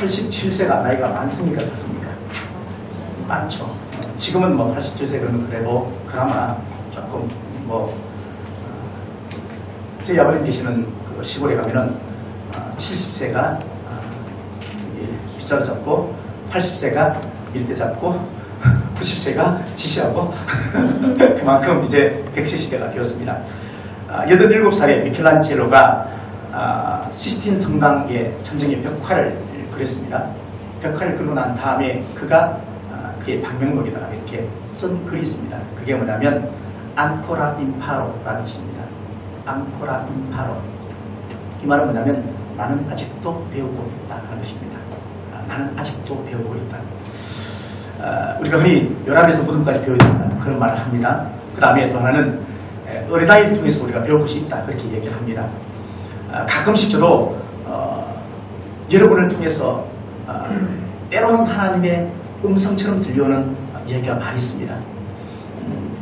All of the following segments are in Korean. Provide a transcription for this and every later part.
87세가 나이가 많습니까? 적습니까? 많죠. 지금은 뭐 87세 그러면 그래도 그나마 조금 뭐 저희 아버님 계시는 그 시골에 가면은 70세가 빗자루 잡고 80세가 밀대 잡고 90세가 지시하고 그만큼 이제 100세 시대가 되었습니다. 87살에 미켈란젤로가 시스틴 성당의 천정에 벽화를 그렸습니다. 벽화를 그리고 난 다음에 그가 그의 방명록에다가 이렇게 쓴 글이 있습니다. 그게 뭐냐면 앙코라 임파로라는 뜻입니다. 앙코라 임파로. 이 말은 뭐냐면 나는 아직도 배우고 있다 하는 것입니다. 나는 아직도 배우고 있다. 우리가 흔히 요람에서 무덤까지 배워야 된다 그런 말을 합니다. 그 다음에 또 하나는 어린아이를 통해서 우리가 배울 것이 있다 그렇게 얘기를 합니다. 가끔씩 저도 여러분을 통해서 때로는 하나님의 음성처럼 들려오는 얘기가 많이 있습니다.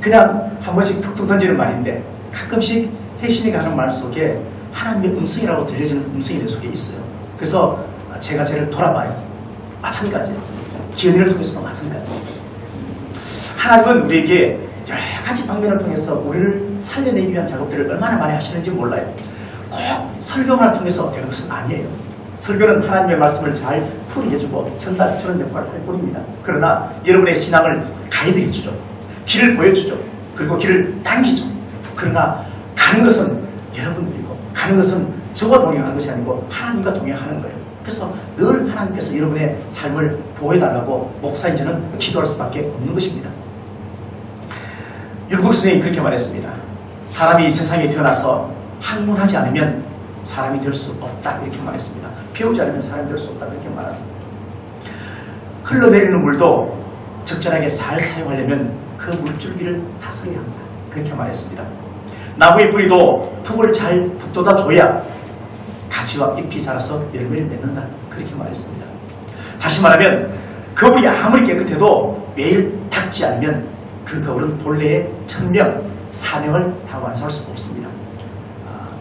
그냥 한 번씩 툭툭 던지는 말인데 가끔씩 회심이 가는 말 속에 하나님의 음성이라고 들려지는 음성이 내 속에 있어요. 그래서 제가 쟤를 돌아봐요. 마찬가지예요. 기은이를 통해서도 마찬가지예요. 하나님은 우리에게 여러 가지 방면을 통해서 우리를 살려내기 위한 작업들을 얼마나 많이 하시는지 몰라요. 꼭 설교만을 통해서 되는 것은 아니에요. 설교는 하나님의 말씀을 잘 풀이해주고 전달해주는 역할을 할 뿐입니다. 그러나 여러분의 신앙을 가이드해주죠. 길을 보여주죠. 그리고 길을 당기죠. 그러나 가는 것은 여러분들이고 가는 것은 저와 동행하는 것이 아니고 하나님과 동행하는 거예요. 그래서 늘 하나님께서 여러분의 삶을 보호해달라고 목사인 저는 기도할 수밖에 없는 것입니다. 율곡 선생님이 그렇게 말했습니다. 사람이 세상에 태어나서 학문하지 않으면 사람이 될 수 없다 이렇게 말했습니다. 배우지 않으면 사람이 될 수 없다 이렇게 말했습니다. 흘러내리는 물도 적절하게 잘 사용하려면 그 물줄기를 다스려야 한다 그렇게 말했습니다. 나무의 뿌리도 푹을 잘 붙돋아 줘야 가지와 잎이 자라서 열매를 맺는다 그렇게 말했습니다. 다시 말하면 거울이 아무리 깨끗해도 매일 닦지 않으면 그 거울은 본래의 천명, 사명을 다 완수할 수가 없습니다.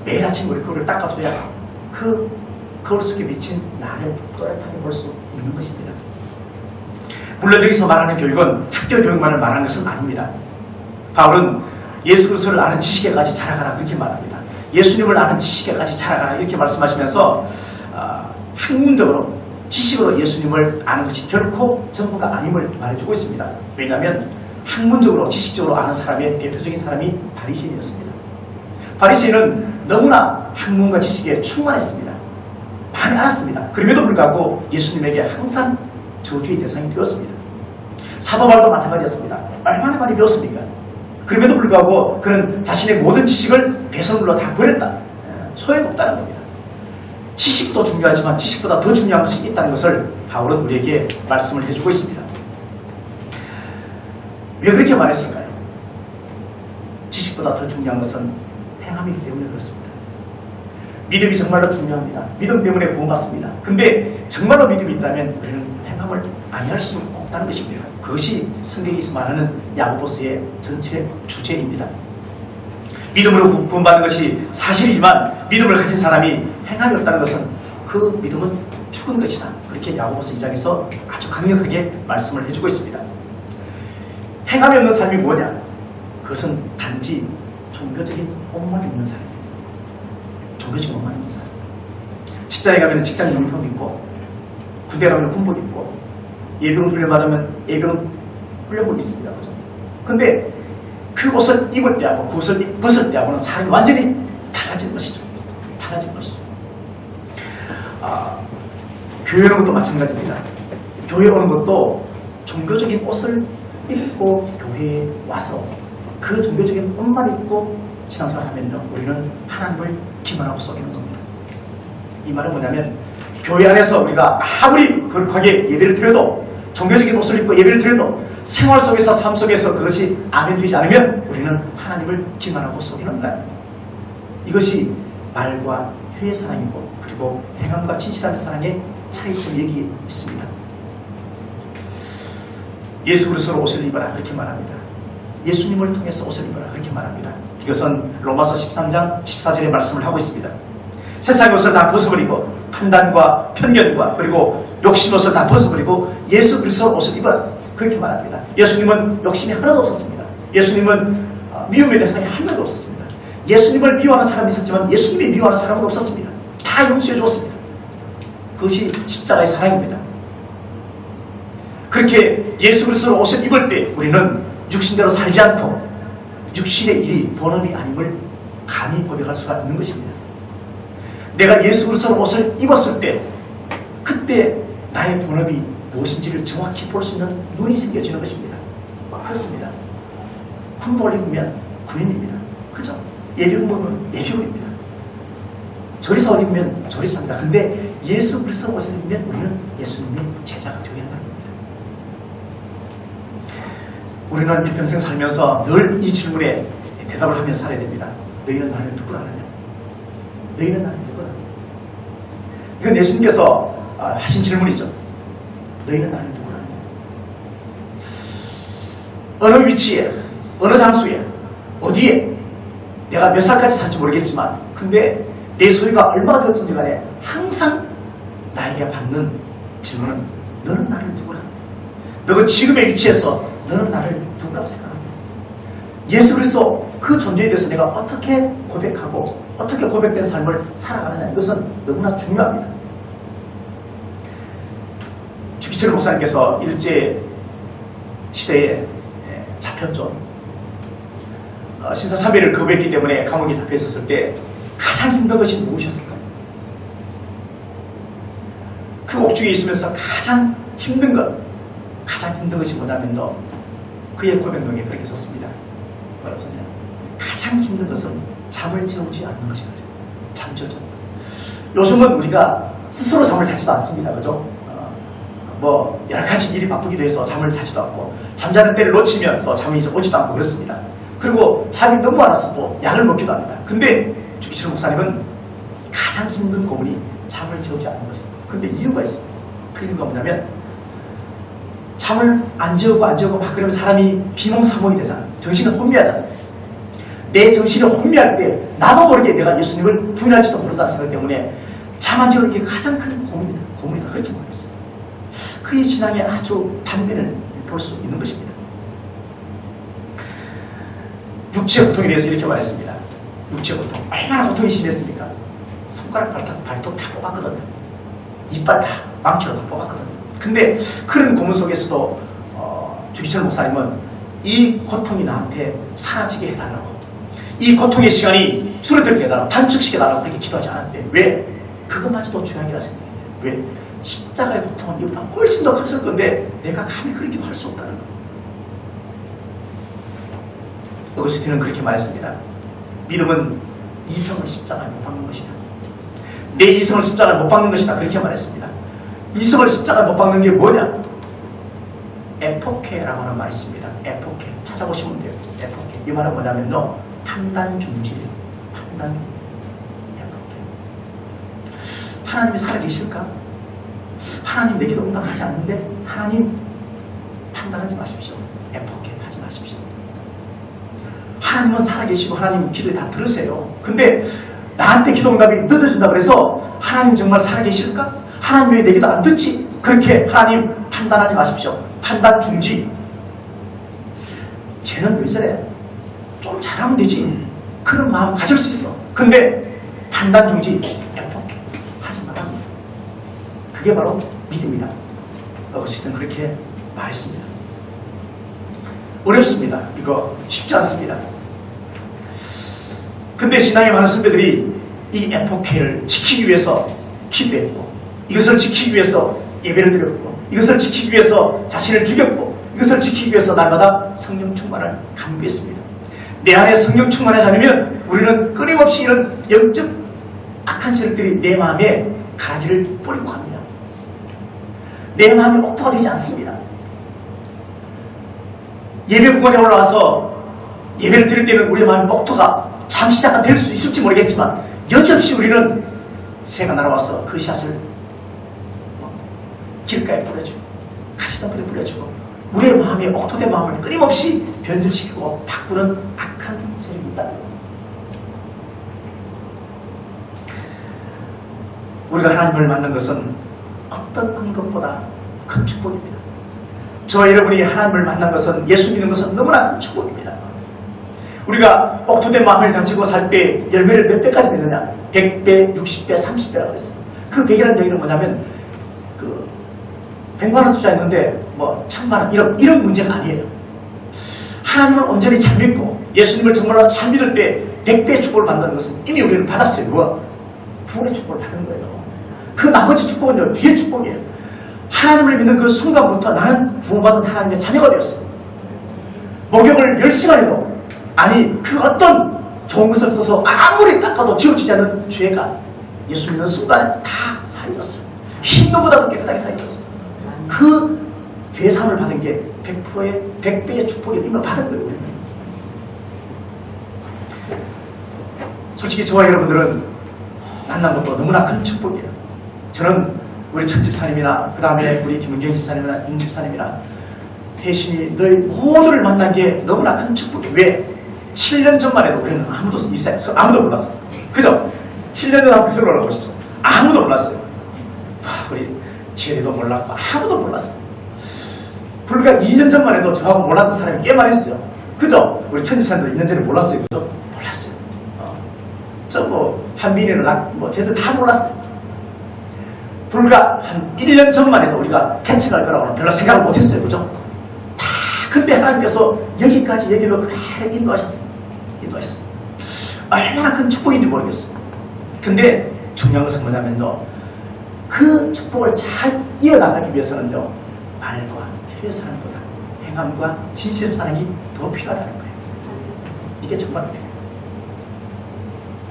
매일 아침 우리 거울을 닦아줘야 그 거울 속에 비친 나를 또렷하게 볼 수 있는 것입니다. 물론 여기서 말하는 교육은 학교 교육만을 말하는 것은 아닙니다. 바울은 예수 그리스도를 아는 지식에까지 자라가라 그렇게 말합니다. 예수님을 아는 지식에까지 자라가라 이렇게 말씀하시면서 학문적으로 지식으로 예수님을 아는 것이 결코 전부가 아님을 말해주고 있습니다. 왜냐하면 학문적으로 지식적으로 아는 사람의 대표적인 사람이 바리새인이었습니다. 바리새인은 너무나 학문과 지식에 충만했습니다. 많이 알았습니다. 그럼에도 불구하고 예수님에게 항상 저주의 대상이 되었습니다. 사도 바울도 마찬가지였습니다. 얼마나 많이 배웠습니까? 그럼에도 불구하고 그는 자신의 모든 지식을 배설물로 다 버렸다. 소용없다는 겁니다. 지식도 중요하지만 지식보다 더 중요한 것이 있다는 것을 바울은 우리에게 말씀을 해주고 있습니다. 왜 그렇게 말했을까요? 지식보다 더 중요한 것은 행함이기 때문에 그렇습니다. 믿음이 정말로 중요합니다. 믿음 때문에 구원받습니다. 근데 정말로 믿음이 있다면 우리는 행함을 아니할 수 없다는 것입니다. 그것이 성경에서 말하는 야고보서의 전체 주제입니다. 믿음으로 구원받는 것이 사실이지만 믿음을 가진 사람이 행함이 없다는 것은 그 믿음은 죽은 것이다. 그렇게 야고보서 2장에서 아주 강력하게 말씀을 해주고 있습니다. 행함이 없는 삶이 뭐냐? 그것은 단지 종교적인 옷만 입는 삶입니다. 종교적인 옷만 입는 삶. 직장에 가면 직장 유니폼 입고, 군대 가면 군복 입고, 예비군 훈련 받으면 예비군 훈련복 입습니다. 그죠? 근데 그 옷을 입을 때하고 그 옷을 벗을 때하고는 사람이 완전히 달라진 것이죠. 달라진 것이죠. 교회 오는 것도 마찬가지입니다. 교회 오는 것도 종교적인 옷을 입고 교회에 와서 그 종교적인 옷만 입고 신앙생활 하면요, 우리는 하나님을 기만하고 속이는 겁니다. 이 말은 뭐냐면 교회 안에서 우리가 아무리 거룩하게 예배를 드려도 종교적인 옷을 입고 예배를 드려도 생활 속에서 삶 속에서 그것이 아멘되지 않으면 우리는 하나님을 기만하고 속이는 거예요. 이것이 말과 혀의 사랑이고 그리고 행함과 진실함의 사랑의 차이점이 여기 있습니다. 예수 그리스도로 옷을 입어라 그렇게 말합니다. 예수님을 통해서 옷을 입어라 그렇게 말합니다. 이것은 로마서 13장 14절의 말씀을 하고 있습니다. 세상의 것을 다 벗어버리고 판단과 편견과 그리고 욕심 옷을 다 벗어버리고 예수 그리스도 옷을 입어라. 그렇게 말합니다. 예수님은 욕심이 하나도 없었습니다. 예수님은 미움의 대상이 한 명도 없었습니다. 예수님을 미워하는 사람이 있었지만 예수님이 미워하는 사람은 없었습니다. 다 용서해 주었습니다. 그것이 십자가의 사랑입니다. 그렇게 예수 그리스도 옷을 입을 때 우리는 육신대로 살지 않고 육신의 일이 본업이 아님을 감히 고백할 수가 있는 것입니다. 내가 예수 그리스도 옷을 입었을 때 그때 나의 본업이 무엇인지를 정확히 볼 수 있는 눈이 생겨지는 것입니다. 그렇습니다. 군복을 입으면 군인입니다. 그죠? 예비군 입으면 예비군입니다. 조리사 옷 입으면 조리사입니다. 근데 예수 그리스도 옷을 입으면 우리는 예수님의 제자가 되어야 한다는 겁니다. 우리는 일평생 살면서 늘 이 질문에 대답을 하며 살아야 됩니다. 너희는 나를 누구라 하느냐? 너희는 나를 누구라 하느냐? 이건 예수님께서 하신 질문이죠. 너희는 나를 누구라 하느냐? 어느 위치에, 어느 장소에, 어디에 내가 몇 살까지 살지 모르겠지만 근데 내 소유가 얼마가 되었든지 간에 항상 나에게 받는 질문은 너는 나를 누구라? 너는 지금의 위치에서 너는 나를 누구라고 생각합니까? 예수 그리스도 그 존재에 대해서 내가 어떻게 고백하고 어떻게 고백된 삶을 살아가느냐 이것은 너무나 중요합니다. 주기철 목사님께서 일제 시대에 잡혔죠. 신사참배를 거부했기 때문에 감옥에 잡혀 있었을 때 가장 힘든 것이 무엇이었을까요? 그 옥중에 있으면서 가장 힘든 것이 뭐냐면요. 그의 고백록에 그렇게 썼습니다. 뭐라고 썼냐? 가장 힘든 것은 잠을 재우지 않는 것이다. 잠재우죠. 요즘은 우리가 스스로 잠을 자지도 않습니다. 그죠? 뭐 여러 가지 일이 바쁘기도 해서 잠을 자지도 않고 잠자는 때를 놓치면 또 잠이 오지도 않고 그렇습니다. 그리고 잠이 너무 안 와서 또 약을 먹기도 합니다. 근데 주기철 목사님은 가장 힘든 고문이 잠을 재우지 않는 것입니다. 근데 이유가 있습니다. 그 이유가 뭐냐면 잠을 안 재우고 막 그러면 사람이 비몽사몽이 되잖아요. 정신을 혼미하잖아요. 내 정신을 혼미할 때 나도 모르게 내가 예수님을 부인할지도 모른다는 생각 때문에 잠 안 재우는 게 가장 큰 고문이다. 그렇게 말했어요. 그의 신앙에 아주 단면을 볼 수 있는 것입니다. 육체 고통에 대해서 이렇게 말했습니다. 육체 고통. 얼마나 고통이 심했습니까? 손가락, 발톱 다 뽑았거든요. 이빨 다 망치로 다 뽑았거든요. 근데 그런 고문 속에서도 주기철 목사님은 이 고통이 나한테 사라지게 해달라고, 이 고통의 시간이 줄어들게 해달라고, 단축시켜달라고 그렇게 기도하지 않았는데 왜? 그것마저도 죄악이라 생각해요. 왜? 십자가의 고통은 이보다 훨씬 더 컸을 건데 내가 감히 그런 기도 할 수 없다는 거예요. 어거스틴은 그렇게 말했습니다. 믿음은 이성을 십자가에 못 박는 것이다. 내 이성을 십자가에 못 박는 것이다. 그렇게 말했습니다. 이성을 십자가에 못 박는 게 뭐냐? 에포케라고 하는 말이 있습니다. 에포케. 찾아보시면 돼요. 에포케. 이 말은 뭐냐면요. 판단 중지. 판단 중지. 에포케. 하나님이 살아계실까? 하나님 내 기도 응답하지 않는데 하나님 판단하지 마십시오. 에포케 하지 마십시오. 하나님은 살아계시고 하나님 기도에 다 들으세요. 근데 나한테 기도 응답이 늦어진다 그래서 하나님 정말 살아계실까? 하나님 왜 내 기도 안 듣지? 그렇게 하나님 판단하지 마십시오. 판단 중지. 쟤는 왜 저래? 좀 잘하면 되지. 그런 마음 가질 수 있어. 근데 판단 중지. 에포케 하지 말랍니다. 그게 바로 믿음이다. 어거스틴은 그렇게 말했습니다. 어렵습니다. 이거 쉽지 않습니다. 근데 신앙의 많은 선배들이 이 에포케를 지키기 위해서 기도했고, 이것을 지키기 위해서 예배를 드렸고, 이것을 지키기 위해서 자신을 죽였고, 이것을 지키기 위해서 날마다 성령 충만을 간구했습니다. 내 안에 성령 충만하지 않으면 우리는 끊임없이 이런 영적 악한 세력들이 내 마음에 가지를 뿌리고 갑니다. 내 마음이 옥토가 되지 않습니다. 예배 공간에 올라와서 예배를 드릴 때는 우리의 마음이 옥토가 잠시 잠깐 될 수 있을지 모르겠지만 여지없이 우리는 새가 날아와서 그 샷을 길가에 뿌려주고 가시덤불에 뿌려주고 우리의 마음이 옥토된 마음을 끊임없이 변질시키고 바꾸는 악한 세력이 있다는 겁니다. 우리가 하나님을 만난 것은 어떤 큰 것보다 큰 축복입니다. 저와 여러분이 하나님을 만난 것은, 예수 믿는 것은 너무나 큰 축복입니다. 우리가 옥토된 마음을 가지고 살 때 열매를 몇 배까지 맺느냐? 100배, 60배, 30배라고 했어요. 그 100이라는 얘기는 뭐냐면 100만 원 투자했는데 1000만 원 이런 문제가 아니에요. 하나님을 온전히 잘 믿고 예수님을 정말로 잘 믿을 때 100배의 축복을 받는 것은 이미 우리는 받았어요. 구원의 축복을 받은 거예요. 그 나머지 축복은요, 뒤의 축복이에요. 하나님을 믿는 그 순간부터 나는 구원받은 하나님의 자녀가 되었어요. 목욕을 10시간 해도 그 어떤 좋은 것을 써서 아무리 닦아도 지워지지 않는 죄가 예수 믿는 순간에 다 사해졌어요. 흰노보다도 깨끗하게 사해졌어요. 그 죄사함을 받은 게 100%의 100배의 축복을 이미 받은 거예요. 우리는. 솔직히 저와 여러분들은 만난 것도 너무나 큰 축복이에요. 저는 우리 천 집사님이나 그 다음에 우리 김은경 집사님이나 윤 집사님이나 대신이 너희 모두를 만난 게 너무나 큰 축복이에요. 왜? 7년 전만 해도 우리는 아무도 몰랐어요. 그죠? 7년 전 한번 서로 보십시오. 아무도 몰랐어요. 우리 지혜리도 몰랐고 아무도 몰랐어요. 불과 2년 전만 해도 저하고 몰랐던 사람이 꽤 많았어요. 그죠? 우리 천 집사님도 2년 전에 몰랐어요. 그죠? 몰랐어요. 한빈이는 쟤들 다 몰랐어요. 불과 한 1년 전만 해도 우리가 개척할 거라고는 별로 생각을 못했어요. 그죠? 근데 하나님께서 여기까지 얘기를 그래 인도하셨어요. 얼마나 큰 축복인지 모르겠어요. 근데 중요한 것은 뭐냐면요, 그 축복을 잘 이어나가기 위해서는요, 말과 혀의 사랑보다 행함과 진실의 사랑이 더 필요하다는 거예요. 이게 정말 필요해요.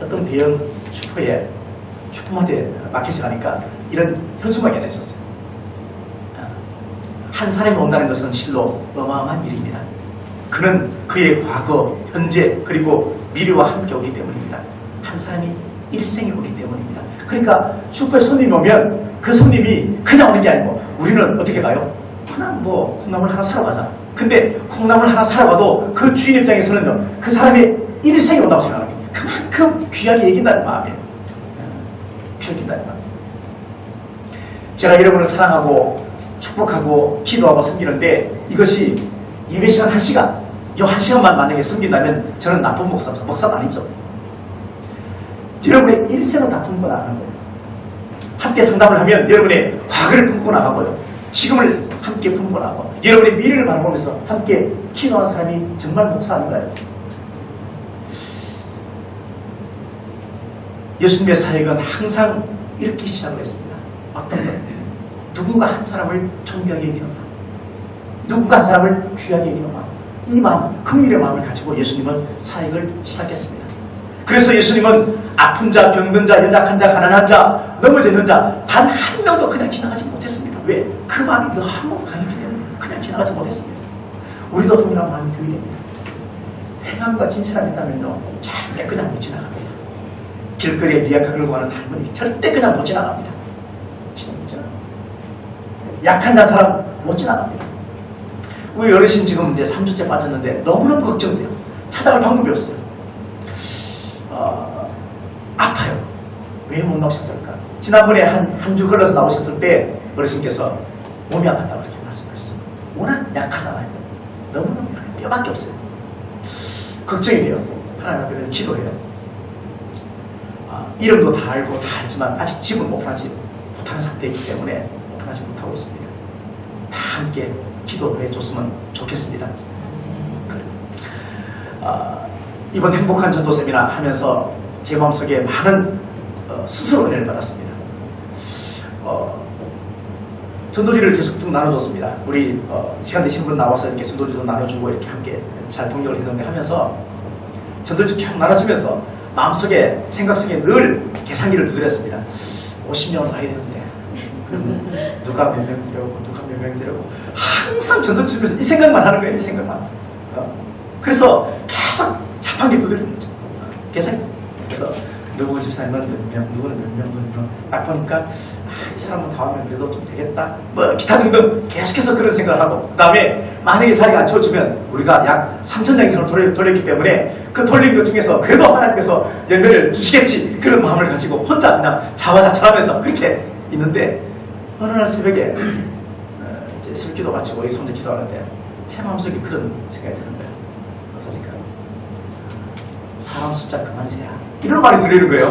어떤 대형 슈퍼마트에 마켓에 가니까 이런 현수막이 하나 있었어요. 한 사람이 온다는 것은 실로 어마어마한 일입니다. 그는 그의 과거, 현재, 그리고 미래와 함께 오기 때문입니다. 한 사람이 일생이 오기 때문입니다. 그러니까 슈퍼에 손님이 오면 그 손님이 그냥 오는 게 아니고 우리는 어떻게 가요? 그냥 콩나물 하나 사러 가자. 근데 콩나물 하나 사러 가도 그 주인 입장에서는요, 그 사람이 일생이 온다고 생각합니다. 그만큼 귀하게 여긴다는 마음이에요. 귀하게 여긴다는 마음. 제가 여러분을 사랑하고 축복하고 기도하고 섬기는데 이것이 예배 시간 1시간, 이 1시간만 만약에 섬긴다면 저는 나쁜 목사죠. 목사도 아니죠. 여러분의 일생을 다 품고 나가는 거예요. 함께 상담을 하면 여러분의 과거를 품고 나가고요, 지금을 함께 품고 나가고, 여러분의 미래를 바라보면서 함께 기도하는 사람이 정말 목사 아닌가요? 예수님의 사역은 항상 이렇게 시작을 했습니다. 어떤 것? 누군가 한 사람을 존귀하게 여기는 마음, 누군가 한 사람을 귀하게 여기는 마음, 이 마음, 긍휼의 마음을 가지고 예수님은 사역을 시작했습니다. 그래서 예수님은 아픈 자, 병든 자, 연약한 자, 가난한 자, 넘어져 있는 자 단 한 명도 그냥 지나가지 못했습니다. 왜? 그 마음이 너무 강했기 때문에 그냥 지나가지 못했습니다. 우리도 동일한 마음이 되어야 됩니다. 행함과 진실함이 있다면요, 절대 그냥 못 지나갑니다. 길거리에 미약한 걸고 하는 할머니 절대 그냥 못 지나갑니다. 진짜 못 지나갑니다. 약한 자 사람 못 지나갑니다. 우리 어르신 지금 이제 3주째 빠졌는데 너무너무 걱정돼요. 찾아갈 방법이 없어요. 아파요. 왜 못 나오셨을까? 지난번에 한 주 걸러서 나오셨을 때 어르신께서 몸이 아팠다고 이렇게 말씀하셨어요. 워낙 약하잖아요. 너무너무 약해요. 뼈밖에 없어요. 걱정이 돼요. 하나님 앞에 기도해요. 이름도 다 알고 다 알지만 아직 집은 오픈하지 못하는 상태이기 때문에 오픈하지 못하고 있습니다. 다 함께 기도해 줬으면 좋겠습니다. 이번 행복한 전도 세미나 하면서 제 마음속에 많은 스스로 은혜를 받았습니다. 전도지를 계속 쭉 나눠줬습니다. 우리 시간 되신 분 나와서 이렇게 전도지도 나눠주고 이렇게 함께 잘 동력을 했는데 하면서 전도지 쭉 나눠주면서 마음속에 생각 속에 늘 계산기를 두드렸습니다. 50명은 가야 되는데 누가 몇 명 데려오고 누가 몇 명 데려오고 항상 전도지 주면서 이 생각만 하는 거예요. 이 생각만. 그래서 계속 자판기 두드리는 거죠. 계산. 그래서 누구 집사님은 몇 명, 누구는 몇 명, 딱 보니까 이 사람은 다음에 그래도 좀 되겠다. 뭐 기타 등등 계속해서 그런 생각을 하고, 그 다음에 만약에 자리가 안 채워지면 우리가 약 3,000장 이상을 돌렸기 때문에 그 돌린 것 중에서 그래도 하나님께서 열매를 주시겠지, 그런 마음을 가지고 혼자 그냥 자화자찬하면서 그렇게 있는데, 어느 날 새벽에 이제 설기도 마치고 이 손자 기도하는데 제 마음속에 그런 생각이 드는 거예요. 어떠실까요? 사람 숫자 그만 세야, 이런 말이 들리는 거예요.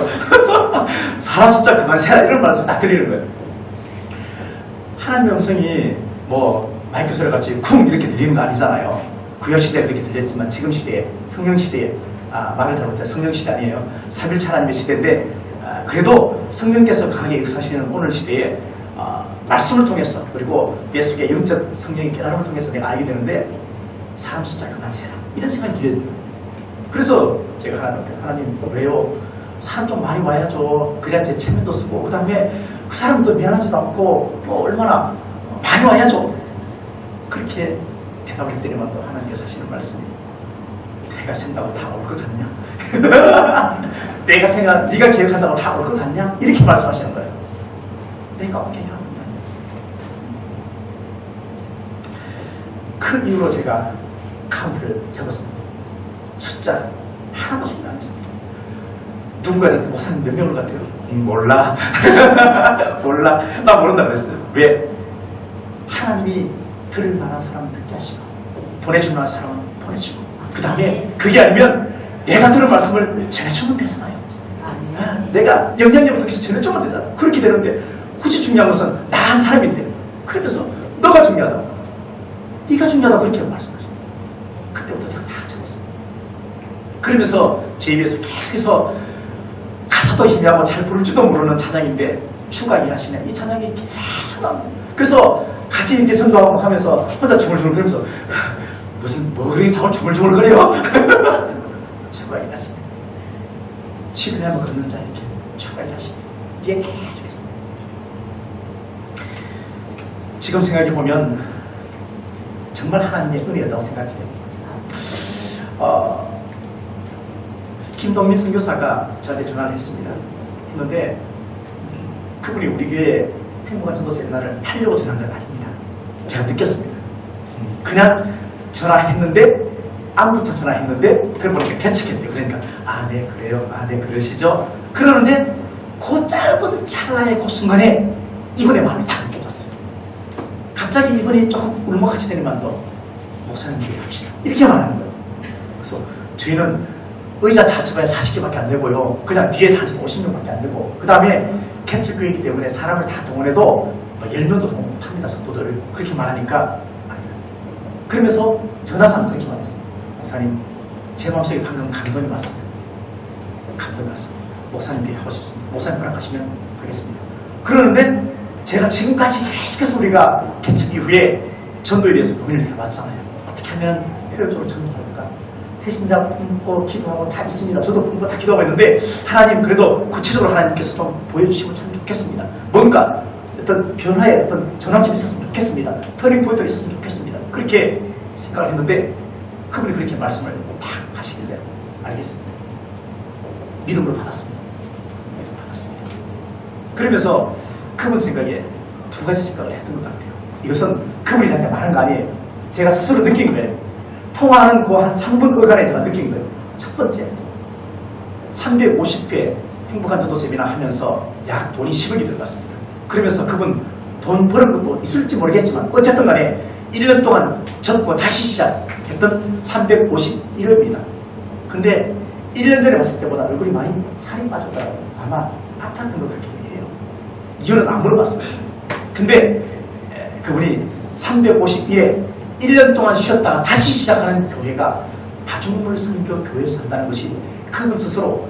사람 숫자 그만 세라, 이런 말이 딱 들리는 거예요. 하나님의 음성이 뭐 마이크 소리 같이 쿵 이렇게 들리는 거 아니잖아요. 구약시대에 그렇게 들렸지만 지금 시대에, 성령시대에, 말을 잘못해 성령시대 아니에요. 3일차 하나님의 시대인데, 그래도 성령께서 강하게 역사하시는 오늘 시대에 말씀을 통해서, 그리고 내 속에 영적 성령의 깨달음을 통해서 내가 알게 되는데, 사람 숫자 그만 세라, 이런 생각이 들려요. 그래서 제가 하나님 왜요? 사람 좀 많이 와야죠. 그래야 제 체면도 쓰고, 그 다음에 그 사람도 미안하지도 않고, 얼마나 많이 와야죠. 그렇게 대답을 했더니만도 하나님께서 하시는 말씀이, 내가 생각하고 다 올 것 같냐? 네가 계획한다고 다 올 것 같냐? 이렇게 말씀하시는 거예요. 내가 어떻게 해야 한다. 그 이후로 제가 카운트를 적었습니다. 숫자 하나밖에 안 했습니다. 누군가 저한테 목사님 몇 명을 같아요? 몰라. 몰라. 나 모른다고 했어요. 왜? 하나님이 들을 만한 사람은 듣게 하시고, 보내줄 만한 사람은 보내주고, 그 다음에 그게 아니면 내가 들은 말씀을 전해주면 되잖아요. 내가 영향력을 통해서 전해주면 되잖아. 그렇게 되는데, 굳이 중요한 것은 나 한 사람인데, 그러면서 너가 중요하다고, 네가 중요하다고 그렇게 말씀하죠. 그때부터 제가 다 적었습니다. 그러면서 제 입에서 계속해서 가사도 희미하고 잘 부를 줄도 모르는 찬양인데 추가 일하시면 이 찬양이 계속 나옵니다. 그래서 같이 이렇게 전도하고 하면서 혼자 중얼중얼 거리면서 무슨 뭐 그렇게 자꾸 중얼중얼 거려요? 추가 일하시면 치료하면 걷는 자 이렇게 추가 일하시면 이게 계속해서, 지금 생각해보면 정말 하나님의 은혜였다고 생각해요. 김동민 선교사가 저한테 전화를 했는데 그분이 우리 교회 행복한 전도 세미나를 하려고 전화한 건 아닙니다. 제가 느꼈습니다. 그냥 전화했는데, 안부터 전화했는데 들어보니까 개척했대요. 그러니까 네 그래요, 네 그러시죠. 그러는데 그 짧은 찰나의 그 순간에 이분의 마음이 딱 느껴졌어요. 갑자기 이분이 조금 울먹같이 되니만도 목사님 기도합시다, 이렇게 말하는 거예요. 그래서 저희는 의자 다 쳐봐야 40개밖에 안 되고요. 그냥 뒤에 다 50명밖에 안 되고, 그 다음에 개척교회이기 때문에 사람을 다 동원해도 뭐 10명도 동원 못합니다. 성도들 그렇게 말하니까, 그러면서 전화상 그렇게 말했어요. 목사님, 제 마음속에 방금 감동이 왔어요. 감동이 왔어요. 목사님께 하고 싶습니다. 목사님 허락하시면 하겠습니다. 그러는데 제가 지금까지 계속해서 우리가 개척 이후에 전도에 대해서 고민을 해봤잖아요. 어떻게 하면 효율적으로 전도할까? 태신자 품고 기도하고 다 있습니다. 저도 품고 다 기도하고 있는데, 하나님 그래도 구체적으로 하나님께서 좀 보여주시고 참 좋겠습니다. 뭔가 어떤 변화의 어떤 전환점이 있었으면 좋겠습니다. 터닝 포인트가 있었으면 좋겠습니다. 그렇게 생각을 했는데 그분이 그렇게 말씀을 탁 하시길래 알겠습니다. 믿음으로 받았습니다. 믿음으로 받았습니다. 그러면서 그분 생각에 두 가지 생각을 했던 것 같아요. 이것은 그분이 나한테 말한 거 아니에요. 제가 스스로 느낀 거예요. 통화하는 그 한 3분 어간에 제가 느낀 거예요. 첫 번째, 350회 행복한 전도 세미나 하면서 약 돈이 10억이 들어갔습니다. 그러면서 그분 돈 버는 것도 있을지 모르겠지만 어쨌든 간에 1년 동안 접고 다시 시작했던 351억입니다. 근데 1년 전에 봤을 때보다 얼굴이 많이 살이 빠졌더라고요. 아마 아팠던 거 그렇게 해요. 이유는 안 물어봤습니다. 근데 그분이 352회 1년 동안 쉬었다가 다시 시작하는 교회가 마중물 선교 교회에서 한다는 것이, 그분 스스로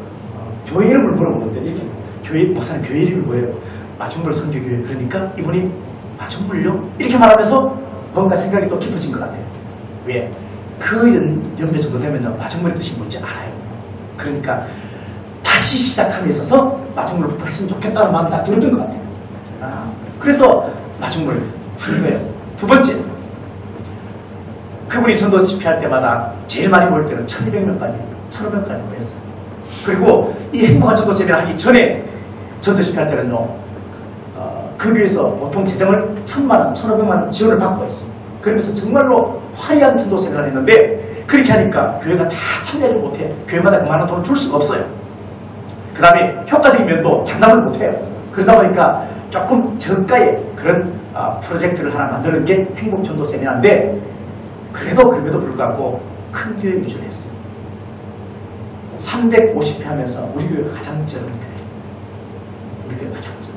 교회 이름을 물어보는데 이렇게 교회 목사님 교회 이름이 뭐예요? 마중물 선교 교회. 그러니까 이분이 마중물요? 이렇게 말하면서 뭔가 생각이 또 깊어진 것 같아요. 왜? 그 연배 정도 되면요 마중물의 뜻이 뭔지 알아요. 그러니까 다시 시작함에 있어서 마중물부터 했으면 좋겠다는 마음이 딱 들었던 것 같아요. 그래서 마중물 하는 거예요. 두 번째, 그분이 전도 집회할 때마다 제일 많이 모일 때는 1200명까지 1500명까지 모였어요. 그리고 이 행복한 전도 세미나 하기 전에 전도 집회할 때는요, 그 교회에서 보통 재정을 1,000만 원, 1,500만 원 지원을 받고 있어요. 그러면서 정말로 화려한 전도 세미나를 했는데, 그렇게 하니까 교회가 다 참여를 못해. 교회마다 그만한 돈을 줄 수가 없어요. 그 다음에 효과적인 면도 장담을 못해요. 그러다 보니까 조금 저가의 그런 프로젝트를 하나 만드는 게 행복 전도 세미나인데, 그럼에도 불구하고 큰 교회 위주로 했어요. 350회 하면서 우리 교회가 가장 적은 교회. 우리 교회가 가장 적은.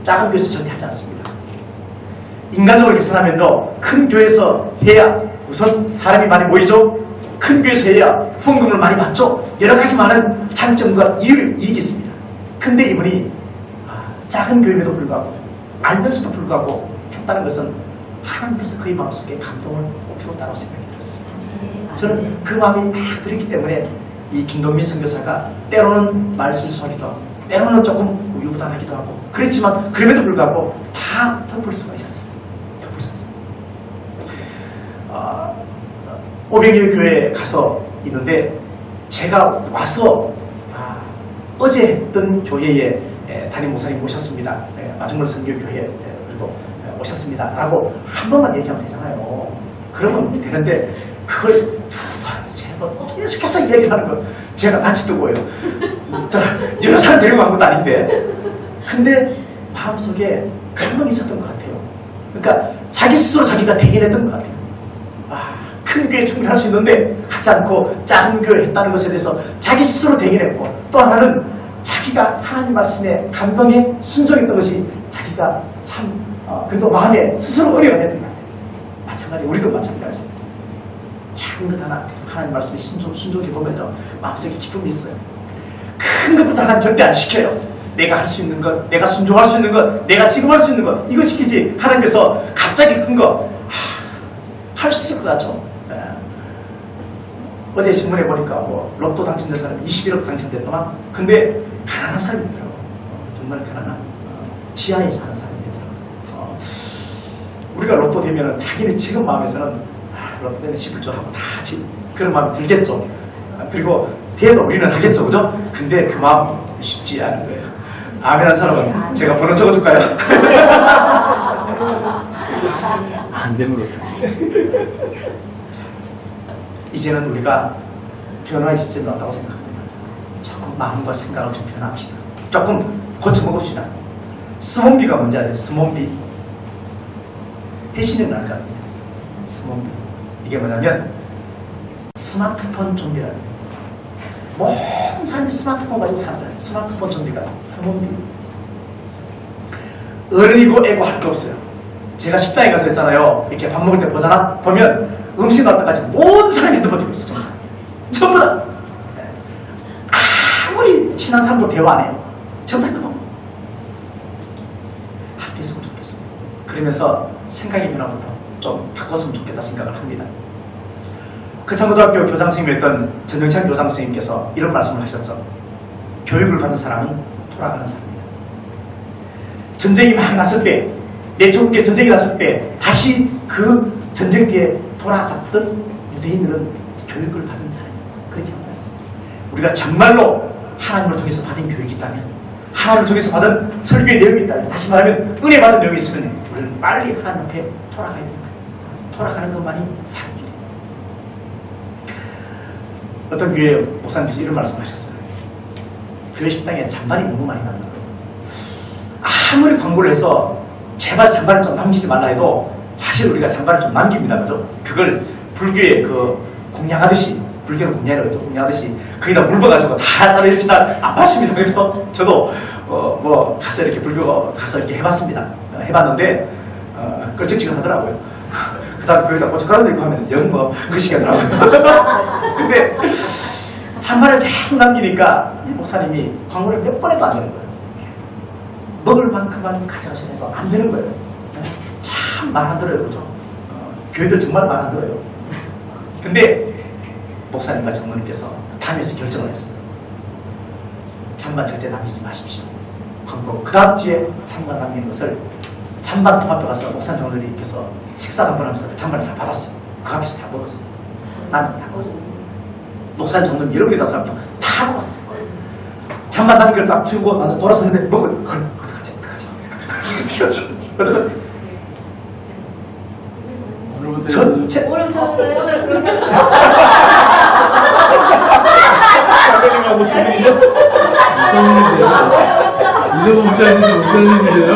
작은 교회에서 절대 하지 않습니다. 인간적으로 계산하면요, 큰 교회에서 해야 우선 사람이 많이 모이죠. 큰 교회에서 해야 후원금을 많이 받죠. 여러 가지 많은 장점과 이익이 있습니다. 근데 이분이 작은 교회임에도 불구하고 알면서도 불구하고 했다는 것은 하나님께서 그의 마음속에 감동을 주었다고 생각이 들었어요. 저는 그 마음이 딱 들었기 때문에 이 김동민 선교사가 때로는 말 실수하기도 하고 때로는 조금 우유부단하기도 하고 그랬지만 그럼에도 불구하고 다 덮을 수가 있었어요. 덮을 수가 있었어요. 오병이어 교회에 가서 있는데 제가 와서 어제 했던 교회에 담임 목사님 모셨습니다. 마중물 선교교회에 그리고 오셨습니다. 라고 한 번만 얘기하면 되잖아요. 그러면 되는데 그걸 두 번, 세 번 계속해서 이야기하는 거 제가 낯이 뜨고요. 여러 사람 데리고 간 것도 아닌데 근데 마음속에 감동이 있었던 것 같아요. 그러니까 자기 스스로 자기가 대견했던 것 같아요. 큰 교회 충분히 할 수 있는데 하지 않고 작은 교회 했다는 것에 대해서 자기 스스로 대견했고 또 하나는 자기가 하나님 말씀에 감동에 순종했던 것이 자기가 참 그래도 마음에 스스로 은혜가 됐던 것 같아요. 마찬가지 우리도 마찬가지. 작은 것 하나 하나님 말씀에 순종해 보면요 마음속에 기쁨이 있어요. 큰 것부터 하나님 절대 안 시켜요. 내가 할 수 있는 것, 내가 순종할 수 있는 것, 내가 지금 할 수 있는 것 이거 시키지. 하나님께서 갑자기 큰 거 할 수 있을 것 같죠. 어제 신문에 보니까 뭐 로또 당첨된 사람이 21억 당첨됐더만 근데 가난한 사람이더라고. 정말 가난한 지하에 사는 사람이더라고. 우리가 로또 되면은 당연히 지금 마음에서는 로또 되면 11조 하고 다 그런 마음이 들겠죠. 그리고 돼도 우리는 하겠죠, 그죠? 근데 그 마음 쉽지 않은 거예요. 아멘 한 사람은 제가 번호 적어줄까요? 안 되면 어떡해. 이제는 우리가 변화의 시점이 왔다고 생각합니다. 조금 마음과 생각을 좀 변화합시다. 조금 고쳐먹읍시다. 스몬비가 뭔지 아세요? 스몬비. 해시는 알 것 같아요. 스몬비. 이게 뭐냐면 스마트폰 좀비라는 거예요. 모든 사람이 스마트폰 가지고 사는 거예요. 스마트폰 좀비가 스몬비. 어른이고 애고 할 게 없어요. 제가 식당에 가서 했잖아요. 이렇게 밥 먹을 때 보잖아. 보면 음식 나왔다까지 모든 사람이 핸드폰 들고 있어. 정말. 전부 다. 아무리 친한 사람도 대화 안 해요. 전부 다 핸드폰. 다 뺐으면 좋겠습니다. 그러면서 생각의 변화부터 좀 바꿨으면 좋겠다 생각을 합니다. 극창고등학교 교장선생님이었던 전정찬 교장선생님께서 이런 말씀을 하셨죠. 교육을 받는 사람은 돌아가는 사람입니다. 전쟁이 막 났을 때, 내 조국에 전쟁이 났을 때 다시 그 전쟁 뒤에 돌아갔던 유대인들은 교육을 받은 사람입니다. 그렇게 말했습니다. 우리가 정말로 하나님을 통해서 받은 교육이 있다면, 하나님을 통해서 받은 설교의 내용이 있다면, 다시 말하면 은혜 받은 내용이 있으면 우리는 빨리 하나님 앞에 돌아가야 됩니다. 돌아가는 것만이 사는 길이에요. 어떤 교회 목사님께서 이런 말씀을 하셨어요. 교회 식당에 잔반이 너무 많이 난다. 아무리 광고를 해서 제발 잔반을 좀 남기지 말라 해도 사실 우리가 잔반을 좀 남깁니다. 그죠? 그걸 불교에 공양하듯이, 불교는 공양이라고 그러죠. 공양하듯이 거기다 물 부어가지고 다 이렇게 잘 안 마십니다. 그래서 저도 가서 이렇게 불교 가서 이렇게 해봤습니다. 해봤는데 그걸 적지가 하더라고요. 그 다음 거기다 고춧가루 넣고 하면 영 그시기 하더라고요. 근데 잔반을 계속 남기니까 이 목사님이 광고를 몇 번 해도 안 되는 거예요. 먹을 만큼만 가져가셔야 해도 안 되는 거예요. 참 말 안 들어요. 그죠? 교회들 정말 말 안 들어요. 근데 목사님과 장로님께서 담에서 결정을 했어요. 잔반 절대 남기지 마십시오. 광고 그 다음 주에 잔반 남기는 것을 잔반 토마토 가서 목사님 장로님께서 식사 한번 하면서 그 잔반을 다 받았어요. 그 앞에서 다 먹었어요. 나는 다 먹었어요. 목사님 장로님 여러분이 다 사람도 다 먹었어요. 잠만 다는 걸 딱 주고 나는 돌아서는데 먹을 어떡하지 어떡하지 오늘부터 전체 오늘부터 장관님하고 두 분이서 이거 못 달리는데 못 달리는데요.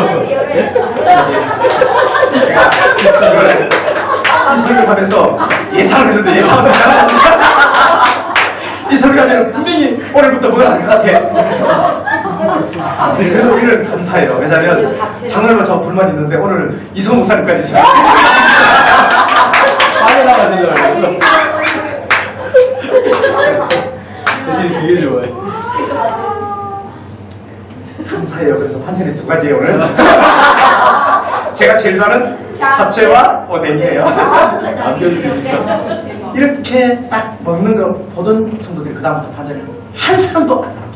이 설교하면서 예상을 했는데 예상을 잘하지. 이 설교하면 분명히 오늘부터 뭐가 날 것 같아. 그래서 우리는 감사해요. 왜냐하면 장날만 저 불만 있는데 오늘 이성 목사님까지 있어요. 빨리 나가시더라고요. 사실 그게 좋아요. 감사해요. 그래서 반찬이 두 가지예요 오늘. 제가 제일 좋아하는 잡채와 오뎅이에요. 이렇게 딱 먹는 거 보던 성도들이 그 다음부터 반찬을 한 사람도 안 남겨요.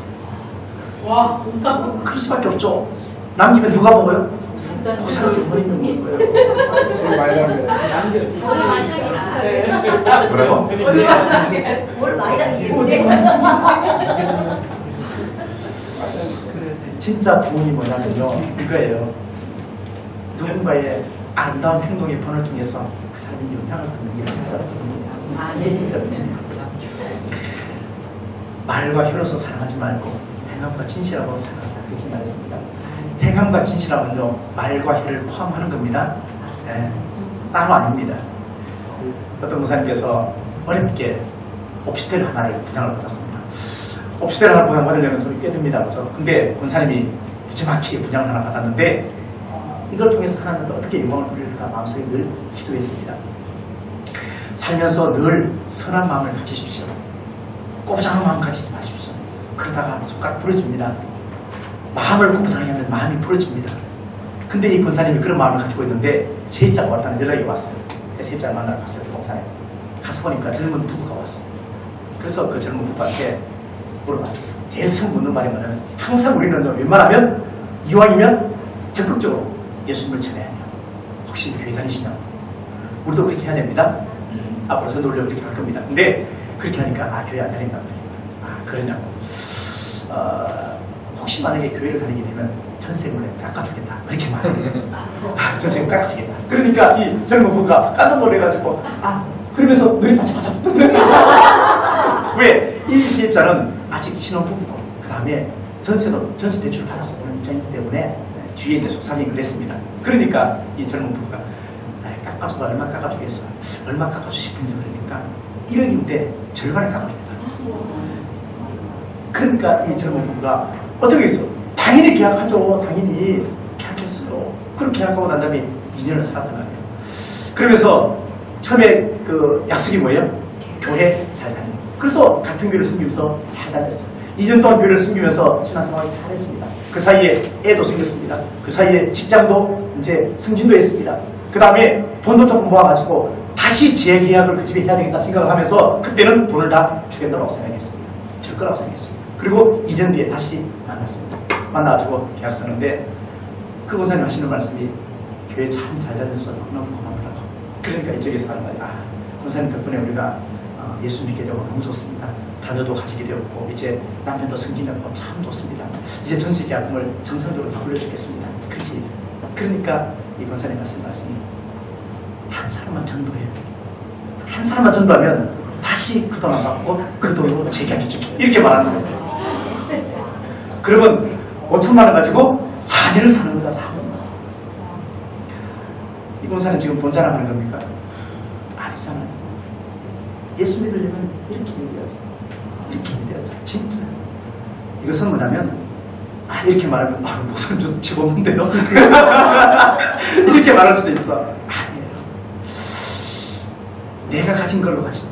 와, 그럴 수밖에 없죠. 남기면 누가 먹어요? 그 사람이 버리는 거예요. 술 많이 남겨요. 오늘 만삭이다. 그래요? 오늘 많이 남기겠네. 진짜 부흥이 뭐냐면요, 이거예요. 누군가의 아름다운 행동의 번을 통해서 그 사람이 영향을 받는 게 진짜 부흥이에요. 이게 진짜 부흥이에요. 말과 혀로서 사랑하지 말고 행함과 진실하고 사랑하자, 그렇게 말했습니다. 행함과 진실하면요, 말과 혀를 포함하는 겁니다. 예, 따로 아닙니다. 어떤 목사님께서 어렵게 옵시텔 하나를 분양을 받았습니다. 옵시텔 하나 분양받으려면 돈이 꽤 듭니다. 그죠? 근데 권사님이 정확히 분양을 하나 받았는데 이걸 통해서 하나님께 어떻게 영광을 돌릴까 마음속에 늘 기도했습니다. 살면서 늘 선한 마음을 가지십시오. 꼬부장한 마음 가지지 마십시오. 그러다가 손가락 부러집니다. 마음을 꼬부장하게 하면 마음이 부러집니다. 근데 이 권사님이 그런 마음을 가지고 있는데 세입자가 왔다는 연락이 왔어요. 세입자를 만나러 갔어요. 부동산에. 가서 보니까 젊은 부부가 왔어요. 그래서 그 젊은 부부한테 물어봤어요. 제일 처음 묻는 말이 뭐냐면 항상 우리는 웬만하면 이왕이면 적극적으로 예수님을 전해야 해요. 혹시 교회 다니시냐고. 우리도 그렇게 해야 됩니다. 앞으로 전도 올려 그렇게 할 겁니다. 근데 그렇게 하니까 교회 안 다닌다. 그러냐고. 혹시 만약에 교회를 다니게 되면 전세금을 깎아주겠다. 그렇게 말해요. 전세금 깎아주겠다. 그러니까 이 젊은 부부가 깜짝 놀래가지고 그러면서 눈이 반짝반짝. 왜? 이 세입자는 아직 신혼부부고 그 다음에 전세 대출을 받아서 오는 입장이기 때문에 뒤에 이제 속사정이 그랬습니다. 그러니까 이 젊은 부부가 깎아줘봐. 얼마 깎아주겠어? 얼마 깎아주실 텐데 그러니까 1억인데 절반을 깎아주겠다. 그러니까 이 젊은 부부가 어떻게 했어? 당연히 계약하죠. 당연히 계약했어요. 그렇게 계약하고 난 다음에 2년을 살았던 거예요. 그러면서 처음에 그 약속이 뭐예요? 교회 잘 다니고. 그래서 같은 교회를 섬기면서 잘 다녔어요. 2년 동안 교회를 섬기면서 신앙생활을 잘했습니다. 그 사이에 애도 생겼습니다. 그 사이에 직장도 이제 승진도 했습니다. 그 다음에 돈도 조금 모아가지고 다시 재계약을 그 집에 해야 되겠다 생각을 하면서 그때는 돈을 다 주겠다고 생각했습니다. 줄 거라고 생각했습니다. 그리고 2년 뒤에 다시 만났습니다. 만나가지고 계약 쓰는데 그 권사님 하시는 말씀이 교회 참 잘 다녀서 너무너무 고맙다고. 그러니까 이쪽에서 하는 거예요. 권사님 덕분에 우리가 예수 믿게 되고 너무 좋습니다. 자녀도 가지게 되었고 이제 남편도 승진하고 참 좋습니다. 이제 전세 계약금을 정상적으로 다 올려주겠습니다. 그렇게. 그러니까 이 권사님 하시는 말씀이 한 사람만 전도해요. 한 사람만 전도하면 다시 그 돈 안 받고 그 돈으로 재계약해줄게. 이렇게 말하는 거예요. 그러면 5천만 원 가지고 4년을 사는 거다. 4년. 이 권사님 지금 돈 자랑하는 겁니까? 아니잖아요. 예수 믿으려면 이렇게 믿어야죠. 이렇게 믿어야죠. 진짜. 이것은 뭐냐면 이렇게 말하면 목사님 좀 집었는데요. 이렇게 말할 수도 있어. 아니에요. 내가 가진 걸로 가지고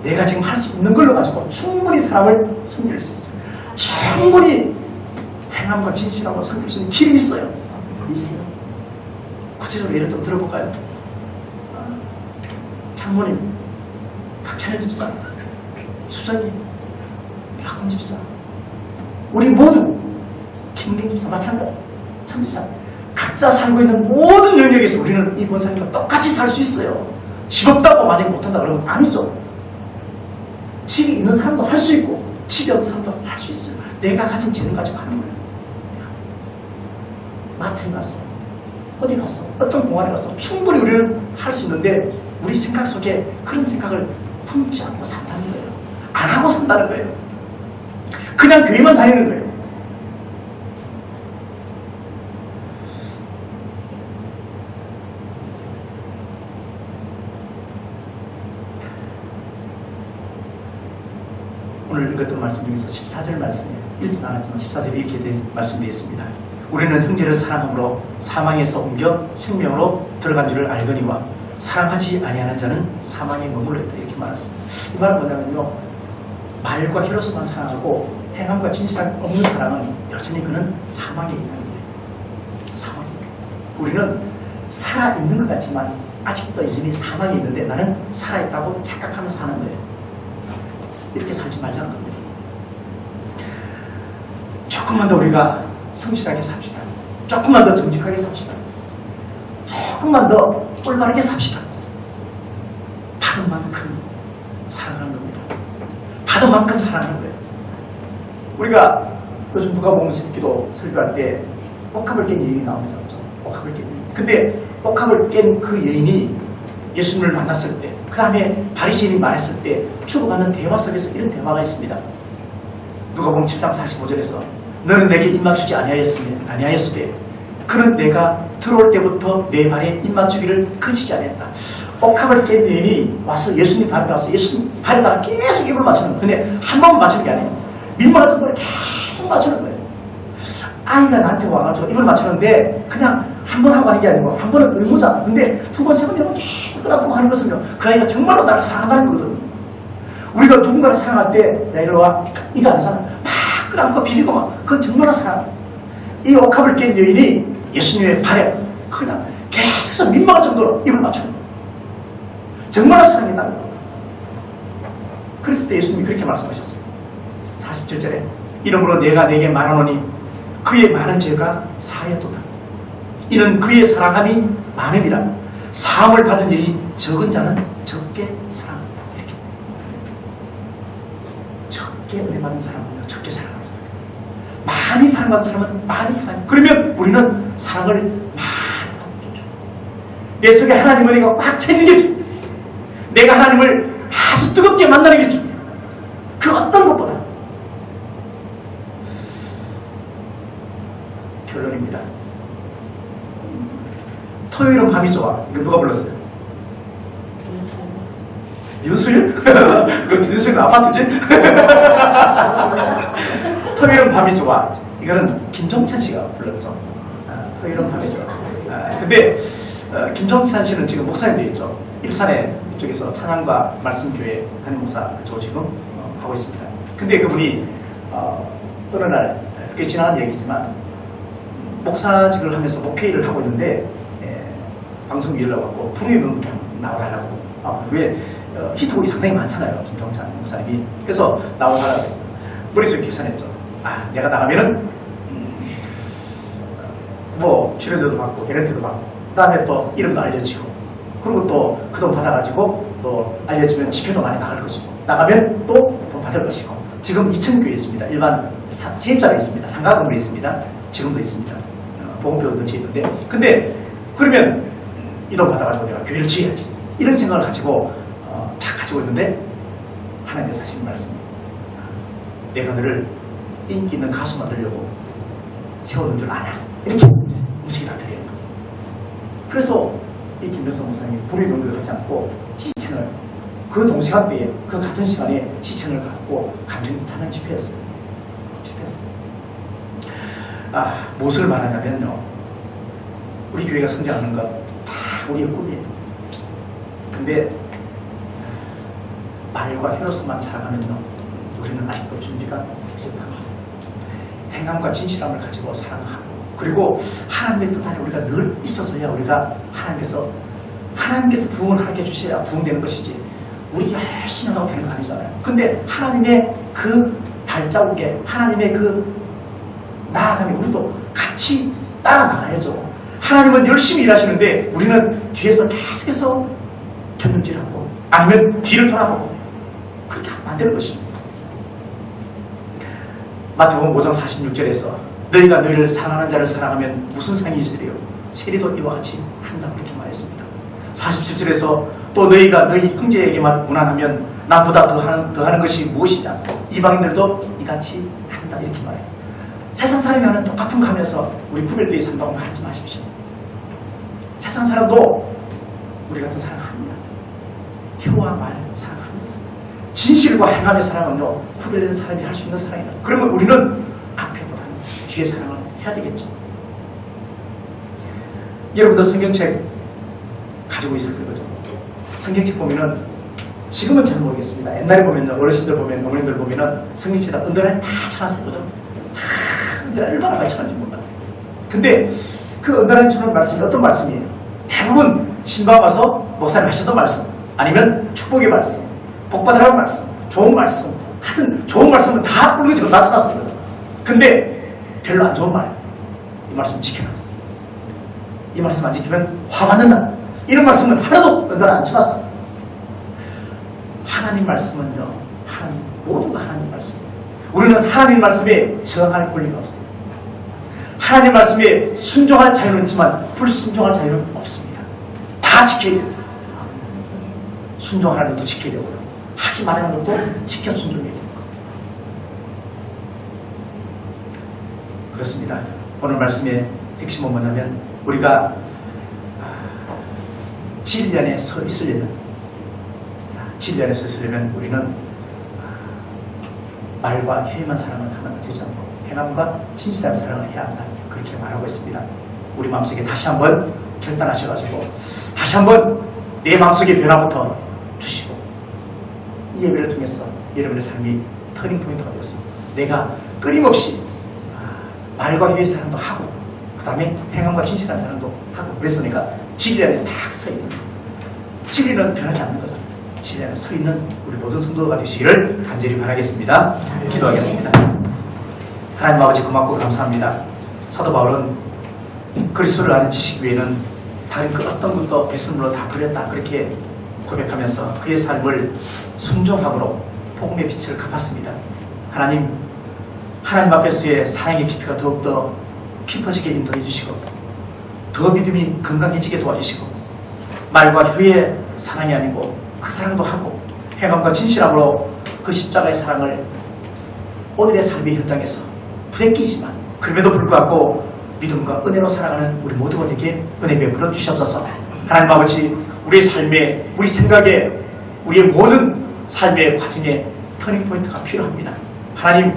내가 지금 할 수 있는 걸로 가지고 충분히 사람을 섬길 수 있어요. 충분히 행함과 진실하고 섬길 수 있는 길이 있어요. 있어요. 구체적으로 예를 좀 들어볼까요? 장모님, 박찬일 집사, 수정이, 박훈 집사, 우리 모두 김경 집사 마찬가지, 천 집사, 각자 살고 있는 모든 영역에서 우리는 이 권사님과 똑같이 살 수 있어요. 집 없다고 만약에 못한다 그러면 아니죠. 집이 있는 사람도 할 수 있고 집이 없는 사람도 할 수 있어요. 내가 가진 재능 가지고 하는 거예요. 마트에 가서, 어디 가서, 어떤 공간에 가서 충분히 우리는 할 수 있는데 우리 생각 속에 그런 생각을 품지 않고 산다는 거예요. 안 하고 산다는 거예요. 그냥 교회만 다니는 거예요. 오늘 읽었던 말씀 중에서 14절 말씀이에요. 읽지는 않았지만 14절에 이렇게 말씀되어 있습니다. 우리는 형제를 사랑함으로 사망에서 옮겨 생명으로 들어간 줄을 알거니와 사랑하지 아니하는 자는 사망에 머물러 있다. 이렇게 말했습니다. 이 말은 뭐냐면요, 말과 혀로서만 사랑하고 행함과 진실함 없는 사랑은 여전히 그는 사망에 있는 거예요. 사망에 있는 거예요. 우리는 살아있는 것 같지만 아직도 여전히 사망에 있는데 나는 살아있다고 착각하면서 사는 거예요. 이렇게 살지 말자는 겁니다. 조금만 더 우리가 성실하게 삽시다. 조금만 더 정직하게 삽시다. 조금만 더 올바르게 삽시다. 받은 만큼 사랑하는 겁니다. 받은 만큼 사랑하는 거예요. 우리가 요즘 누가복음 새기도 설교할 때 옥합을 깬 여인이 나옵니다. 옥합을 깬 여인. 근데 옥합을 깬 그 여인이 예수님을 만났을 때, 그 다음에 바리새인이 말했을 때 주고받는 대화 속에서 이런 대화가 있습니다. 누가복음 7장 45절에서 너는 내게 입맞추지 아니하였으되 그는 내가 들어올 때부터 내 발에 입맞추기를 그치지 아니했다. 옥합을 깬 여인이 와서 예수님 발에 가서 예수님 발에다가 계속 입을 맞추는 거예요. 근데 한 번만 맞추는 게 아니에요. 민망한 정도로 계속 맞추는 거예요. 아이가 나한테 와가지고 입을 맞추는데 그냥 한 번 하고 하는 게 아니고 한 번은 의무잖아. 근데 두 번, 세 번 되면 계속 끄라고 하는 것은요, 그 아이가 정말로 나를 사랑한다는 거거든요. 우리가 누군가를 사랑할 때, 야, 이리 와. 이거 아니잖아. 막 끌어안고 비비고 막. 그건 정말로 사랑. 이 옥합을 깬 여인이 예수님의 발에 그냥 계속 민망할 정도로 입을 맞추는 거예요. 정말로 사랑했다는 거예요. 그랬을 때 예수님이 그렇게 말씀하셨어요. 47절에 이러므로 내가 내게 말하노니 그의 많은 죄가 사하였도다. 이는 그의 사랑함이 많음이라. 사함을 받은 일이 적은 자는 적게 사랑한다. 이렇게. 적게 은혜 받은 사람은 적게 사랑합니다. 많이 사랑받은 사람은 많이 사랑합니다. 그러면 우리는 사랑을 많이 받죠. 내 속에 하나님 은혜가 꽉 차 있는 게 주. 내가 하나님을 아주 뜨겁게 만나는 게 주. 그 어떤 것보다. 결론입니다. 토요일은 밤이 좋아. 이거 누가 불렀어요? 윤수일? 그 윤수일은 아파트지? 토요일은 밤이 좋아. 이거는 김종찬 씨가 불렀죠. 토요일은 밤이 좋아. 근데 김종찬 씨는 지금 목사님 되어 있죠. 일산에 이쪽에서 찬양과 말씀교회 담임 목사 저 지금 하고 있습니다. 근데 그분이 어느 날 꽤 지나간 얘기지만 목사직을 하면서 목회일을 하고 있는데 방송에 연락하고 프로그램 나와달라고. 왜 히트곡이 상당히 많잖아요, 김종찬 목사님이. 그래서 나와달라고 했어요. 머릿속에 계산했죠. 내가 나가면은 뭐 출연료도 받고 개런티도 받고 그 다음에 또 이름도 알려지고 그리고 또 그 돈 받아가지고 또 알려지면 집회도 많이 나갈 것이고 나가면 또 돈 받을 것이고. 지금 2,000교회 있습니다. 일반 세입자로 있습니다. 상가 건물에 있습니다. 지금도 있습니다. 보건병원도 지어 있는데, 근데 그러면 이 돈 받아가지고 내가 교회를 지어야지, 이런 생각을 가지고 다 가지고 있는데 하나님께서 하시는 말씀이, 내가 너를 인기 있는 가수 만들려고 세우는 줄 아냐, 이렇게 음식이 다 드려요. 그래서 이 김병선 목사님이 불의 명령을 하지 않고 시청을 그 동시간대에 그 같은 시간에 시청을 갖고 감정이 타는 집회였어요. 무엇을 말하냐면요, 우리 교회가 성장하는 것 다 우리의 꿈이에요. 근데 말과 혀로서만 살아가면요, 우리는 아직도 준비가 부족하다. 행함과 진실함을 가지고 사랑하고, 그리고 하나님의 뜻 안에 우리가 늘 있어줘야 우리가 하나님께서 부흥을 하게 해주셔야 부흥되는 것이지, 우리 열심히 하고 되는 거 아니잖아요. 근데 하나님의 그 발자국에, 하나님의 그 나아가면 우리도 같이 따라 나가야죠. 하나님은 열심히 일하시는데 우리는 뒤에서 계속해서 견눈질하고 아니면 뒤를 돌아보고 그렇게 하면 안 되는 것입니다. 마태복음 5장 46절에서 너희가 너희를 사랑하는 자를 사랑하면 무슨 상이 있으리요? 세리도 이와 같이 한다 그렇게 말했습니다. 47절에서 또 너희가 너희 형제에게만 무난하면 나보다 더하는 것이 무엇이냐? 이방인들도 이같이 한다 이렇게 말해요. 세상 사람이 하는 똑같은 거 하면서 우리 구별되어 산다고 말하지 마십시오. 세상 사람도 우리 같은 사랑 합니다. 혀와 말 사랑합니다. 진실과 행함의 사랑은요 구별된 사람이 할 수 있는 사랑이다. 그러면 우리는 앞에보다는 뒤에 사랑을 해야 되겠죠. 여러분도 성경책 가지고 있을 거죠. 성경책 보면은 지금은 잘 모르겠습니다. 옛날에 보면 어르신들 보면 어머님들 보면은 성경책에다 은단에 다 쳐놨었거든. 다 은단에 얼마나 많이 쳐놨는지 몰라. 근데 그 은단에 쳐놓은 말씀이 어떤 말씀이에요? 대부분 신방 와서 목사님 하셨던 말씀, 아니면 축복의 말씀, 복받으라는 말씀, 좋은 말씀, 하여튼 좋은 말씀은 다 붉은색으로 다 쳐놨습니다. 근데 별로 안 좋은 말, 이 말씀 지켜라. 이 말씀 안 지키면 화 받는다. 이런 말씀은 하나도 은단에 안 쳐놨어. 하나님 말씀은요, 하나님, 모두가 하나님 말씀이에요. 우리는 하나님 말씀에 저항할 권리가 없어요. 하나님 말씀에 순종할 자유는 있지만 불순종할 자유는 없습니다. 다 지켜야 돼요. 순종하는 것도 지켜야 되고요. 하지 말라는 것도 지켜 순종해야 되고. 그렇습니다. 오늘 말씀의 핵심은 뭐냐면 우리가 진리안에 서 있으려면 진리안에 서 있으려면 우리는 말과 혀만 사랑을 하면 되지 않고 행함과 진실한 사랑을 해야 한다. 그렇게 말하고 있습니다. 우리 마음속에 다시 한번 결단하셔가지고 다시 한번 내 마음속의 변화부터 주시고 이 예배를 통해서 여러분의 삶이 터닝 포인트가 되었습니다. 내가 끊임없이 말과 혀의 사랑도 하고 그 다음에 행함과 진실한 사랑도 하고 그래서 내가 진리 안에 딱 서 있는 진리는 변하지 않는 거죠. 진리 안에 서 있는 우리 모든 성도가 되시기를 간절히 바라겠습니다. 기도하겠습니다. 하나님 아버지 고맙고 감사합니다. 사도 바울은 그리스도를 아는 지식 외에는 다른 그 어떤 것도 배설물로 다 버렸다 그렇게 고백하면서 그의 삶을 순종함으로 복음의 빛을 갚았습니다. 하나님 앞에서의 사랑의 깊이가 더욱더 깊어지게 인도해 주시고 더 믿음이 건강해지게 도와주시고 말과 혀의 사랑이 아니고 그 사랑도 하고 행함과 진실함으로 그 십자가의 사랑을 오늘의 삶의 현장에서 부대끼지만 그럼에도 불구하고 믿음과 은혜로 살아가는 우리 모두가 되게 은혜 베풀어 주시옵소서. 하나님 아버지 우리의 삶에 우리 생각에 우리의 모든 삶의 과정에 터닝포인트가 필요합니다. 하나님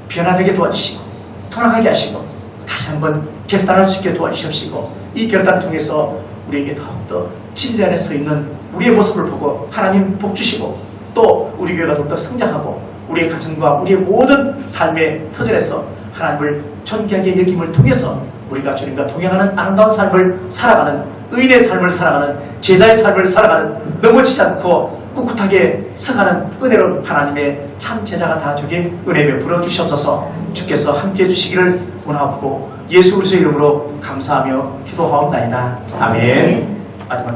변화되게 도와주시고 돌아가게 하시고 다시 한번 결단할 수 있게 도와주시옵시고 이 결단을 통해서 우리에게 더욱더 진리 안에 서 있는 우리의 모습을 보고 하나님 복 주시고 또 우리 교회가 더욱더 성장하고 우리의 가정과 우리의 모든 삶의 터전에서 하나님을 존귀하게 여김을 통해서 우리가 주님과 동행하는 아름다운 삶을 살아가는 의인의 삶을 살아가는 제자의 삶을 살아가는 넘어지지 않고 꿋꿋하게 서가는 은혜로운 하나님의 참 제자가 다 되게 은혜 베풀어 주시옵소서. 주께서 함께해 주시기를 원하옵고 예수 그리스도의 이름으로 감사하며 기도하옵나이다. 아멘. 마지막